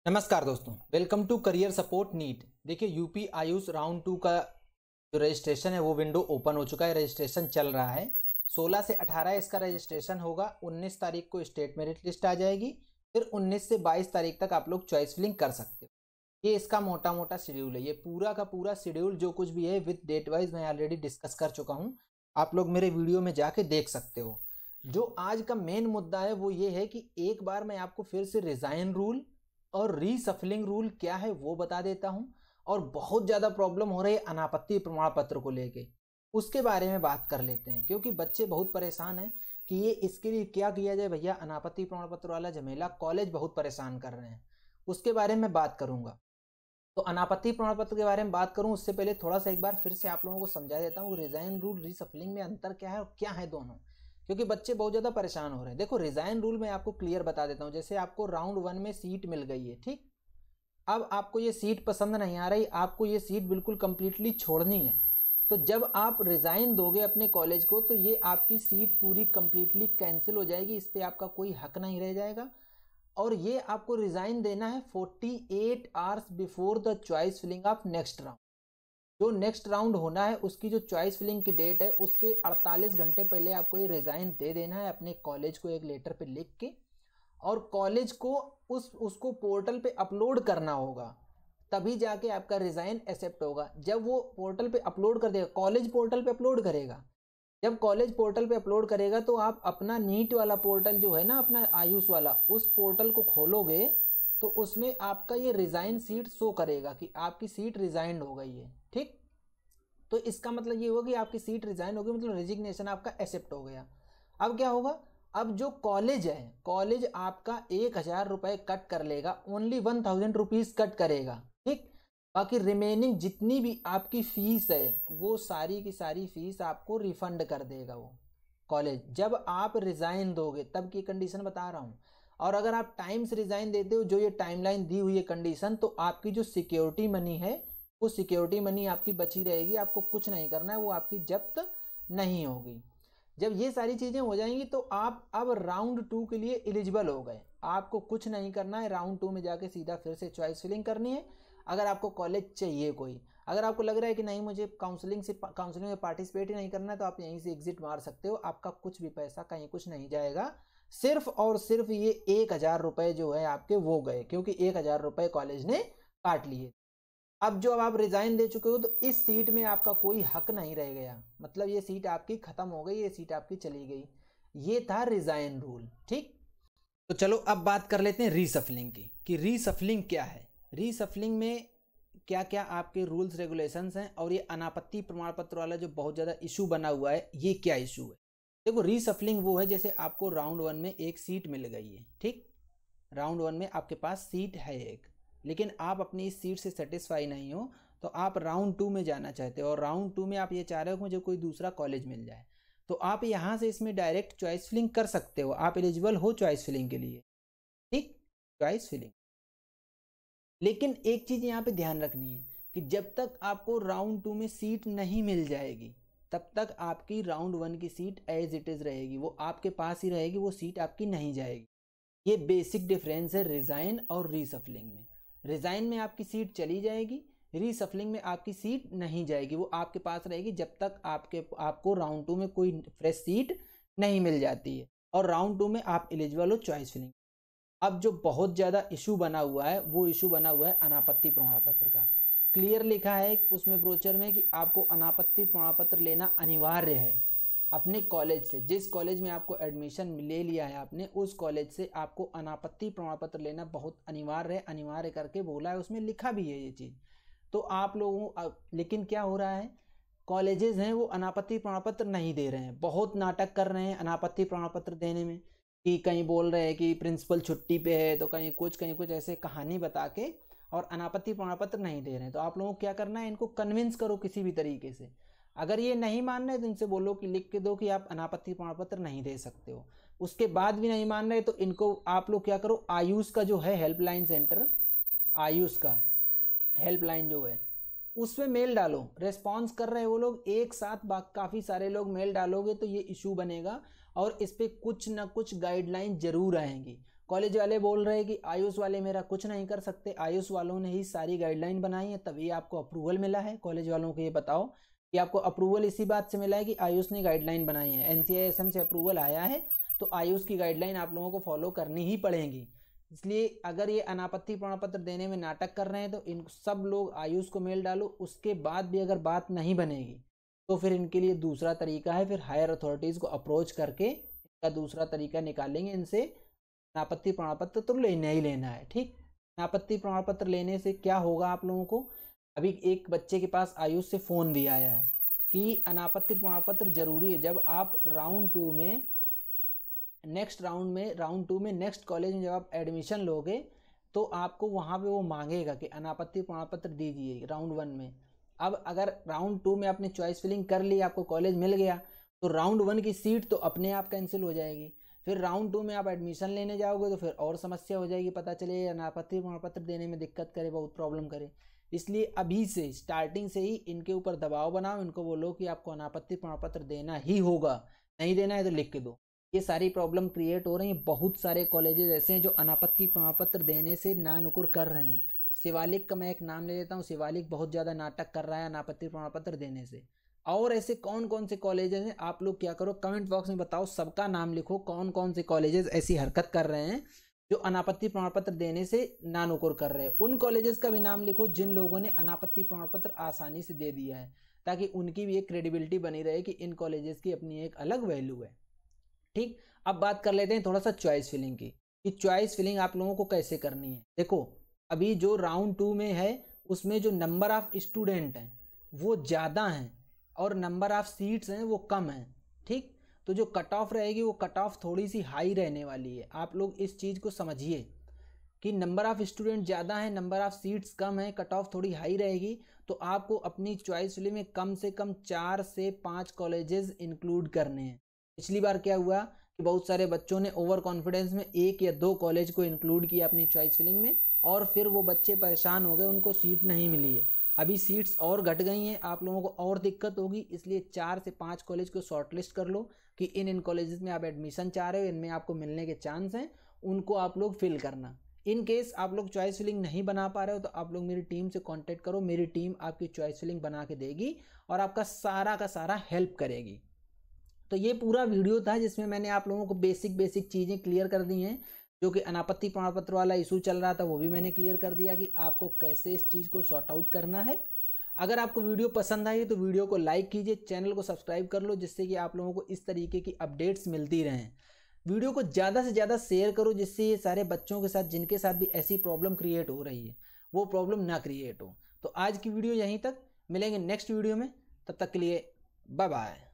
नमस्कार दोस्तों, welcome to career support NEET. देखिए यूपी आयुष राउंड 2 का जो रजिस्ट्रेशन है वो विंडो ओपन हो चुका है। रजिस्ट्रेशन चल रहा है। 16 से 18 इसका रजिस्ट्रेशन होगा। 19 तारीख को स्टेट मेरिट लिस्ट आ जाएगी। फिर 19 से 22 तारीख तक आप लोग चॉइस फिलिंग कर सकते हो। ये इसका मोटा मोटा शेड्यूल है। ये पूरा का पूरा शेड्यूल जो कुछ भी है विद डेट वाइज मैं ऑलरेडी डिस्कस कर चुका हूँ। आप लोग मेरे वीडियो में जाके देख सकते हो। जो आज का मेन मुद्दा है वो ये है कि एक बार मैं आपको फिर से रिजाइन रूल और रीसफलिंग रूल क्या है वो बता देता हूं। और बहुत ज्यादा प्रॉब्लम हो रही है अनापत्ति प्रमाण पत्र को लेके, उसके बारे में बात कर लेते हैं। क्योंकि बच्चे बहुत परेशान हैं कि ये इसके लिए क्या किया जाए। भैया अनापत्ति प्रमाण पत्र वाला झमेला कॉलेज बहुत परेशान कर रहे हैं, उसके बारे में बात करूंगा। तो अनापत्ति प्रमाण पत्र के बारे में बात करूं उससे पहले थोड़ा सा एक बार फिर से आप लोगों को समझा देता हूँ रिजाइन रूल रीसफलिंग में अंतर क्या है और क्या है दोनों, क्योंकि बच्चे बहुत ज्यादा परेशान हो रहे हैं। देखो रिजाइन रूल में आपको क्लियर बता देता हूं। जैसे आपको राउंड 1 में सीट मिल गई है, ठीक। अब आपको ये सीट पसंद नहीं आ रही, आपको ये सीट बिल्कुल कंप्लीटली छोड़नी है। तो जब आप रिजाइन दोगे अपने कॉलेज को तो ये आपकी सीट पूरी कंप्लीटली कैंसिल हो जाएगी। इस पर आपका कोई हक नहीं रह जाएगा। और ये आपको रिजाइन देना है 48 hours before the choice filling of next round. जो नेक्स्ट राउंड होना है उसकी जो चॉइस फिलिंग की डेट है उससे 48 घंटे पहले आपको ये रिजाइन दे देना है अपने कॉलेज को एक लेटर पे लिख के। और कॉलेज को उसको पोर्टल पे अपलोड करना होगा, तभी जाके आपका रिजाइन एक्सेप्ट होगा। जब वो पोर्टल पे अपलोड कर देगा, कॉलेज पोर्टल पे अपलोड करेगा। जब कॉलेज पोर्टल पे अपलोड करेगा तो आप अपना नीट वाला पोर्टल जो है ना, अपना आयुष वाला, उस पोर्टल को खोलोगे तो उसमें आपका ये रिजाइन सीट शो करेगा कि आपकी सीट रिजाइन हो गई है, ठीक। तो इसका मतलब ये होगा कि आपकी सीट रिजाइन हो गई, मतलब रेजिग्नेशन आपका एक्सेप्ट हो गया। अब क्या होगा, अब जो कॉलेज है, कॉलेज आपका 1,000 रुपए कट कर लेगा, ओनली 1,000 रुपीज कट करेगा, ठीक। बाकी रिमेनिंग जितनी भी आपकी फीस है वो सारी की सारी फीस आपको रिफंड कर देगा वो कॉलेज, जब आप रिजाइन दोगे तब की कंडीशन बता रहा हूं। और अगर आप टाइम से रिजाइन देते हो, जो ये टाइमलाइन दी हुई है कंडीशन, तो आपकी जो सिक्योरिटी मनी है वो सिक्योरिटी मनी आपकी बची रहेगी। आपको कुछ नहीं करना है, वो आपकी जब्त नहीं होगी। जब ये सारी चीजें हो जाएंगी तो आप अब राउंड 2 के लिए एलिजिबल हो गए। आपको कुछ नहीं करना है, राउंड 2 में जाके सीधा फिर से चॉइस फिलिंग करनी है। अगर आपको कॉलेज चाहिए कोई, अगर आपको लग रहा है कि नहीं मुझे काउंसलिंग में पार्टिसिपेट ही नहीं करना है, तो आप यहीं से एग्जिट मार सकते हो। आपका कुछ भी पैसा कहीं कुछ नहीं जाएगा। सिर्फ और सिर्फ ये 1,000 रुपए जो है आपके वो गए, क्योंकि 1,000 रुपए कॉलेज ने काट लिए। अब आप रिजाइन दे चुके हो तो इस सीट में आपका कोई हक नहीं रह गया, मतलब ये सीट आपकी खत्म हो गई, ये सीट आपकी चली गई। ये था रिजाइन रूल, ठीक। तो चलो अब बात कर लेते हैं रीसफलिंग की, कि रीसफलिंग क्या है। रीसफलिंग में क्या क्या आपके रूल्स रेगुलेशंस हैं, और ये अनापत्ति प्रमाण पत्र वाला जो बहुत ज़्यादा इशू बना हुआ है, ये क्या इशू है। देखो रीसफलिंग वो है जैसे आपको राउंड 1 में एक सीट मिल गई है, ठीक। राउंड 1 में आपके पास सीट है एक, लेकिन आप अपनी इस सीट से सेटिस्फाई नहीं हो, तो आप राउंड 2 में जाना चाहते हो। और राउंड 2 में आप ये चाह रहे हो कि मुझे कोई दूसरा कॉलेज मिल जाए, तो आप यहाँ से इसमें डायरेक्ट चॉइस फिलिंग कर सकते हो। आप एलिजिबल हो चॉइस फिलिंग के लिए, ठीक, चॉइस फिलिंग। लेकिन एक चीज यहाँ पे ध्यान रखनी है कि जब तक आपको राउंड 2 में सीट नहीं मिल जाएगी तब तक आपकी राउंड 1 की सीट एज इट इज रहेगी, वो आपके पास ही रहेगी, वो सीट आपकी नहीं जाएगी। ये बेसिक डिफरेंस है रिजाइन और रीसफलिंग में। रिजाइन में आपकी सीट चली जाएगी, रीसफलिंग में आपकी सीट नहीं जाएगी, वो आपके पास रहेगी जब तक आपको राउंड 2 में कोई फ्रेश सीट नहीं मिल जाती है। और राउंड 2 में आप एलिजिबल हो चॉइस फिलिंग। अब जो बहुत ज़्यादा इशू बना हुआ है वो इशू बना हुआ है अनापत्ति प्रमाण पत्र का। क्लियर लिखा है उसमें ब्रोचर में कि आपको अनापत्ति प्रमाण पत्र लेना अनिवार्य है अपने कॉलेज से। जिस कॉलेज में आपको एडमिशन ले लिया है आपने, उस कॉलेज से आपको अनापत्ति प्रमाण पत्र लेना बहुत अनिवार्य है। अनिवार्य करके बोला है, उसमें लिखा भी है ये चीज़। तो आप लोगों, लेकिन क्या हो रहा है, कॉलेजेस हैं वो अनापत्ति प्रमाण पत्र नहीं दे रहे हैं, बहुत नाटक कर रहे हैं अनापत्ति प्रमाण पत्र देने में। कि कहीं बोल रहे हैं कि प्रिंसिपल छुट्टी पे है, तो कहीं कुछ ऐसे कहानी बता के और अनापत्ति प्रमाण पत्र नहीं दे रहे हैं। तो आप लोगों को क्या करना है, इनको कन्विंस करो किसी भी तरीके से। अगर ये नहीं मान रहे तो इनसे बोलो कि लिख के दो कि आप अनापत्ति प्रमाण पत्र नहीं दे सकते हो। उसके बाद भी नहीं मान रहे तो इनको आप लोग क्या करो, आयुष का जो है हेल्पलाइन सेंटर, आयुष का हेल्पलाइन जो है उसमें मेल डालो। रेस्पॉन्स कर रहे हैं वो लोग एक साथ, काफ़ी सारे लोग मेल डालोगे तो ये इशू बनेगा और इस पर कुछ ना कुछ गाइडलाइन जरूर आएंगी। कॉलेज वाले बोल रहे हैं कि आयुष वाले मेरा कुछ नहीं कर सकते, आयुष वालों ने ही सारी गाइडलाइन बनाई है तभी आपको अप्रूवल मिला है। कॉलेज वालों को ये बताओ कि आपको अप्रूवल इसी बात से मिला है कि आयुष ने गाइडलाइन बनाई है, NCISM से अप्रूवल आया है तो आयुष की गाइडलाइन आप लोगों को फॉलो करनी ही पड़ेगी। इसलिए अगर ये अनापत्ति प्रमाण पत्र देने में नाटक कर रहे हैं तो इन सब लोग आयुष को मेल डालो, उसके बाद भी अगर बात नहीं बनेगी तो फिर इनके लिए दूसरा तरीका है, फिर हायर अथॉरिटीज़ को अप्रोच करके इनका दूसरा तरीका निकालेंगे। इनसे अनापत्ति प्रमाण पत्र तो लेना ही लेना है। ठीक, अनापत्ति प्रमाण पत्र लेने से क्या होगा आप लोगों को, अभी एक बच्चे के पास आयुष से फ़ोन भी आया है कि अनापत्ति प्रमाण पत्र जरूरी है जब आप राउंड टू में नेक्स्ट कॉलेज में जब आप एडमिशन लोगे तो आपको वहाँ पे वो मांगेगा कि अनापत्ति प्रमाण पत्र दीजिए राउंड 1 में। अब अगर राउंड 2 में आपने चॉइस फिलिंग कर ली, आपको कॉलेज मिल गया, तो राउंड 1 की सीट तो अपने आप कैंसिल हो जाएगी। फिर राउंड 2 में आप एडमिशन लेने जाओगे तो फिर और समस्या हो जाएगी, पता चले अनापत्ति प्रमाण पत्र देने में दिक्कत करे, बहुत प्रॉब्लम करे। इसलिए अभी से स्टार्टिंग से ही इनके ऊपर दबाव बनाओ, इनको बोलो कि आपको अनापत्ति प्रमाण पत्र देना ही होगा, नहीं देना है तो लिख के दो। ये सारी प्रॉब्लम क्रिएट हो रही है। बहुत सारे कॉलेजेस ऐसे हैं जो अनापत्ति प्रमाण पत्र देने से नानुकुर कर रहे हैं। शिवालिक का मैं एक नाम ले लेता हूँ, शिवालिक बहुत ज़्यादा नाटक कर रहा है अनापत्ति प्रमाण पत्र देने से। और ऐसे कौन कौन से कॉलेजेस हैं, आप लोग क्या करो कमेंट बॉक्स में बताओ, सबका नाम लिखो, कौन कौन से कॉलेजेस ऐसी हरकत कर रहे हैं जो अनापत्ति प्रमाण पत्र देने से नानुकुर कर रहे हैं। उन कॉलेजेस का भी नाम लिखो जिन लोगों ने अनापत्ति प्रमाण पत्र आसानी से दे दिया है, ताकि उनकी भी एक क्रेडिबिलिटी बनी रहे कि इन कॉलेजेस की अपनी एक अलग वैल्यू है। ठीक, अब बात कर लेते हैं थोड़ा सा चॉइस फिलिंग की, कि चॉइस फिलिंग आप लोगों को कैसे करनी है। देखो अभी जो राउंड 2 में है उसमें जो नंबर ऑफ स्टूडेंट हैं वो ज़्यादा हैं और नंबर ऑफ सीट्स हैं वो कम हैं। ठीक, तो जो कट ऑफ रहेगी वो कट ऑफ थोड़ी सी हाई रहने वाली है। आप लोग इस चीज़ को समझिए कि नंबर ऑफ स्टूडेंट ज़्यादा है, नंबर ऑफ सीट्स कम है, कट ऑफ थोड़ी हाई रहेगी, तो आपको अपनी चॉइस फिलिंग में कम से कम 4 से 5 कॉलेजेस इंक्लूड करने हैं। पिछली बार क्या हुआ कि बहुत सारे बच्चों ने ओवर कॉन्फिडेंस में 1 या 2 कॉलेज को इंक्लूड किया अपनी चॉइस फिलिंग में और फिर वो बच्चे परेशान हो गए, उनको सीट नहीं मिली है। अभी सीट्स और घट गई हैं, आप लोगों को और दिक्कत होगी, इसलिए 4 से 5 कॉलेज को शॉर्टलिस्ट कर लो कि इन कॉलेजेस में आप एडमिशन चाह रहे हो, इनमें आपको मिलने के चांस हैं, उनको आप लोग फिल करना। इन केस आप लोग चॉइस फिलिंग नहीं बना पा रहे हो तो आप लोग मेरी टीम से कांटेक्ट करो, मेरी टीम आपकी चॉइस फिलिंग बना के देगी और आपका सारा का सारा हेल्प करेगी। तो ये पूरा वीडियो था जिसमें मैंने आप लोगों को बेसिक चीज़ें क्लियर कर दी हैं। जो कि अनापत्ति प्रमाण पत्र वाला इशू चल रहा था वो भी मैंने क्लियर कर दिया कि आपको कैसे इस चीज़ को सॉर्ट आउट करना है। अगर आपको वीडियो पसंद आई तो वीडियो को लाइक कीजिए, चैनल को सब्सक्राइब कर लो, जिससे कि आप लोगों को इस तरीके की अपडेट्स मिलती रहें। वीडियो को ज़्यादा से ज़्यादा शेयर करो, जिससे ये सारे बच्चों के साथ जिनके साथ भी ऐसी प्रॉब्लम क्रिएट हो रही है वो प्रॉब्लम ना क्रिएट हो। तो आज की वीडियो यहीं तक, मिलेंगे नेक्स्ट वीडियो में, तब तक के लिए बाय बाय।